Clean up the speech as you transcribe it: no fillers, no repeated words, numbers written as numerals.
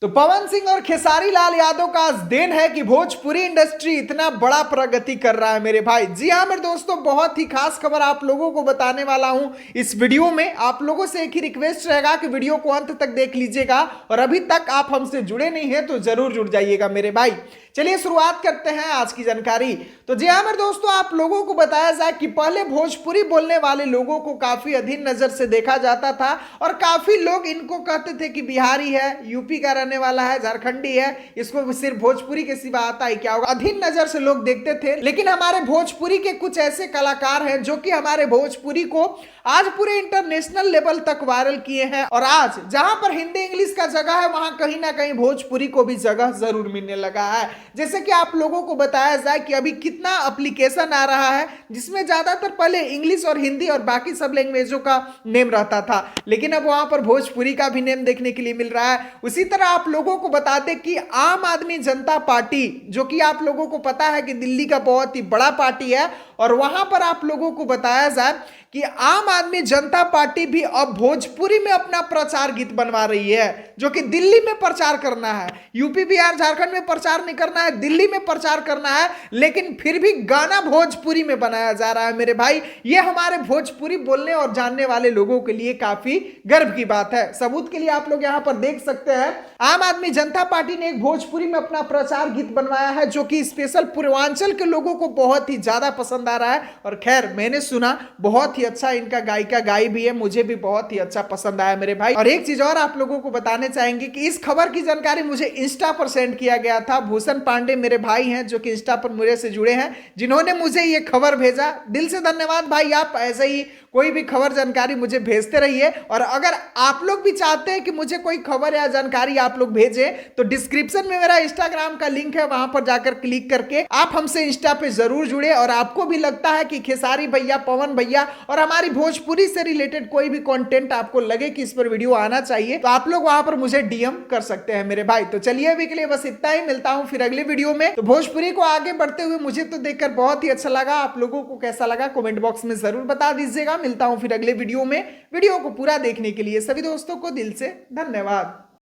तो पवन सिंह और खेसारी लाल यादव का आज दिन है कि भोजपुरी इंडस्ट्री इतना बड़ा प्रगति कर रहा है मेरे भाई। जी हाँ मेरे दोस्तों, बहुत ही खास खबर आप लोगों को बताने वाला हूं इस वीडियो में। आप लोगों से एक ही रिक्वेस्ट रहेगा कि वीडियो को अंत तक देख लीजिएगा और अभी तक आप हमसे जुड़े नहीं हैं तो जरूर जुड़ जाइएगा मेरे भाई। चलिए शुरुआत करते हैं आज की जानकारी। तो जी हाँ मेरे दोस्तों, आप लोगों को बताया जाए कि पहले भोजपुरी बोलने वाले लोगों को काफी अधीन नजर से देखा जाता था और काफी लोग इनको कहते थे कि बिहारी है, यूपी का रहने वाला है, झारखंडी है, इसको सिर्फ भोजपुरी के सिवा आता है क्या होगा, अधीन नजर से लोग देखते थे। लेकिन हमारे भोजपुरी के कुछ ऐसे कलाकार हैं जो कि हमारे भोजपुरी को आज पूरे इंटरनेशनल लेवल तक वायरल किए हैं और आज जहां पर हिंदी इंग्लिश का जगह है वहां कहीं ना कहीं भोजपुरी को भी जगह जरूर मिलने लगा है। जैसे कि आप लोगों को बताया जाए कि अभी कितना एप्लीकेशन आ रहा है जिसमें ज्यादातर पहले इंग्लिश और हिंदी और बाकी सब लैंग्वेजों का नेम रहता था, लेकिन अब वहां पर भोजपुरी का भी नेम देखने के लिए मिल रहा है। उसी तरह आप लोगों को बता दें कि आम आदमी जनता पार्टी, जो कि आप लोगों को पता है कि दिल्ली का बहुत ही बड़ा पार्टी है, और वहां पर आप लोगों को बताया जाए कि आम आदमी जनता पार्टी भी अब भोजपुरी में अपना प्रचार गीत बनवा रही है, जो कि दिल्ली में प्रचार करना है। यूपी बिहार झारखंड में प्रचार नहीं करना है, दिल्ली में प्रचार करना है, लेकिन फिर भी गाना भोजपुरी में बनाया जा रहा है मेरे भाई। ये हमारे भोजपुरी बोलने और जानने वाले लोगों के लिए काफी गर्व की बात है। सबूत के लिए आप लोग यहां पर देख सकते हैं, आम आदमी जनता पार्टी ने एक भोजपुरी में अपना प्रचार गीत बनवाया है जो कि स्पेशल पूर्वांचल के लोगों को बहुत ही ज्यादा पसंद आ रहा है। और खैर मैंने सुना बहुत ही अच्छा इनका गायिका गाई भी है, मुझे भी बहुत ही अच्छा पसंद आया मेरे भाई। और एक चीज और आप लोगों को बताने चाहेंगे कि इस खबर की जानकारी मुझे इंस्टा पर सेंड किया गया था। भूषण पांडे मेरे भाई हैं जो कि इंस्टा पर मेरे से जुड़े हैं, जिन्होंने मुझे ये खबर भेजा। दिल से धन्यवाद भाई, आप ऐसे ही कोई भी खबर जानकारी मुझे भेजते रहिए। और अगर आप लोग भी चाहते हैं कि मुझे कोई खबर या जानकारी आप लोग भेजें तो डिस्क्रिप्शन में मेरा इंस्टाग्राम का लिंक है, वहां पर जाकर क्लिक करके आप हमसे इंस्टा पे जरूर जुड़े। और आपको भी लगता है कि खेसारी भैया, पवन भैया और हमारी भोजपुरी से रिलेटेड कोई भी कंटेंट आपको लगे कि इस पर वीडियो आना चाहिए, तो आप लोग वहां पर मुझे डीएम कर सकते हैं मेरे भाई। तो चलिए अभी के लिए बस इतना ही, मिलता हूं फिर अगले वीडियो में। तो भोजपुरी को आगे बढ़ते हुए मुझे तो देखकर बहुत ही अच्छा लगा, आप लोगों को कैसा लगा कमेंट बॉक्स में जरूर बता दीजिएगा। मिलता हूं फिर अगले वीडियो में। वीडियो को पूरा देखने के लिए सभी दोस्तों को दिल से धन्यवाद।